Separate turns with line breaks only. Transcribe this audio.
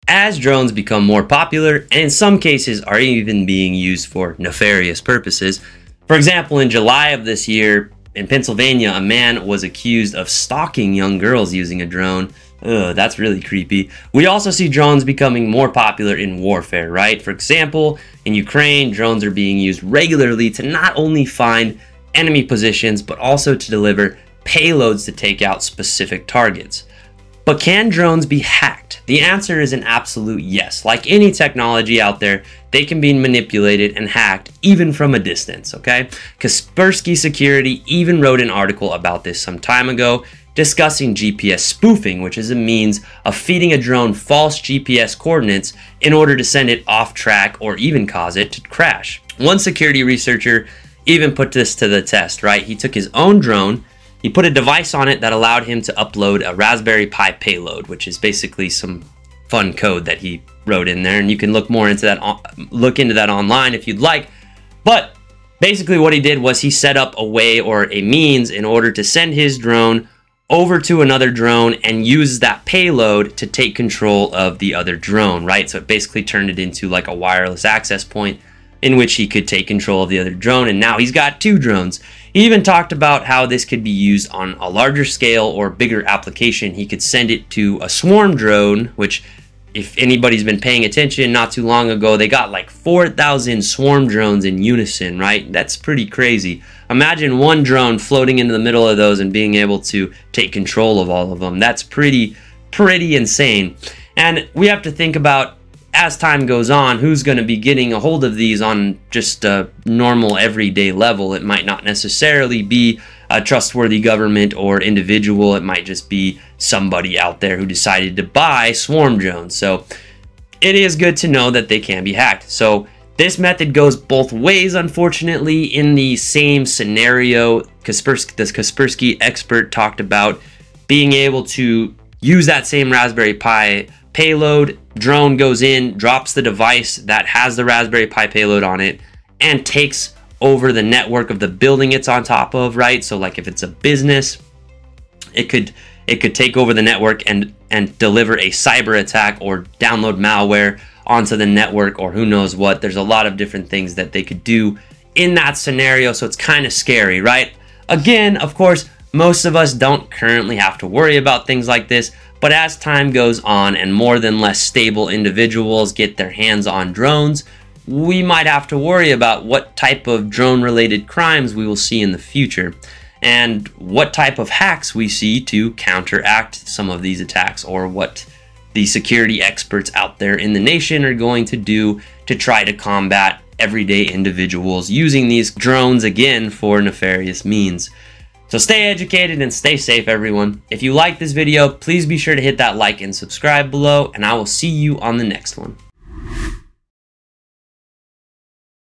as drones become more popular and in some cases are even being used for nefarious purposes. For example, in July of this year in Pennsylvania, a man was accused of stalking young girls using a drone. Ugh, that's really creepy. We also see drones becoming more popular in warfare, right? For example, in Ukraine, drones are being used regularly to not only find enemy positions, but also to deliver payloads to take out specific targets. But can drones be hacked? The answer is an absolute yes. Like any technology out there, they can be manipulated and hacked even from a distance, okay? Kaspersky Security even wrote an article about this some time ago, discussing GPS spoofing, which is a means of feeding a drone false GPS coordinates in order to send it off track or even cause it to crash. One security researcher even put this to the test, right? He took his own drone, he put a device on it that allowed him to upload a Raspberry Pi payload, which is basically some fun code that he wrote in there, and you can look more into that, look into that online if you'd like. But basically what he did was he set up a way or a means in order to send his drone over to another drone and use that payload to take control of the other drone, right? So it basically turned it into like a wireless access point in which he could take control of the other drone, and now he's got two drones. He even talked about how this could be used on a larger scale or bigger application. He could send it to a swarm drone, which if anybody's been paying attention, not too long ago, they got like 4,000 swarm drones in unison, right? That's pretty crazy. Imagine one drone floating into the middle of those and being able to take control of all of them. That's pretty insane. And we have to think about, as time goes on, who's going to be getting a hold of these on just a normal everyday level. It might not necessarily be a trustworthy government or individual. It might just be somebody out there who decided to buy swarm drones. So it is good to know that they can be hacked. So this method goes both ways, unfortunately. In the same scenario, the Kaspersky expert talked about being able to use that same Raspberry Pi payload. Drone goes in, drops the device that has the Raspberry Pi payload on it, and takes over the network of the building it's on top of, right? So like if it's a business, it could take over the network and deliver a cyber attack or download malware onto the network, or who knows what. There's a lot of different things that they could do in that scenario, so it's kind of scary, right? Again, of course, most of us don't currently have to worry about things like this, but as time goes on and more than less stable individuals get their hands on drones, we might have to worry about what type of drone-related crimes we will see in the future, and what type of hacks we see to counteract some of these attacks, or what the security experts out there in the nation are going to do to try to combat everyday individuals using these drones, again, for nefarious means. So stay educated and stay safe, everyone. If you like this video, please be sure to hit that like and subscribe below, and I will see you on the next one.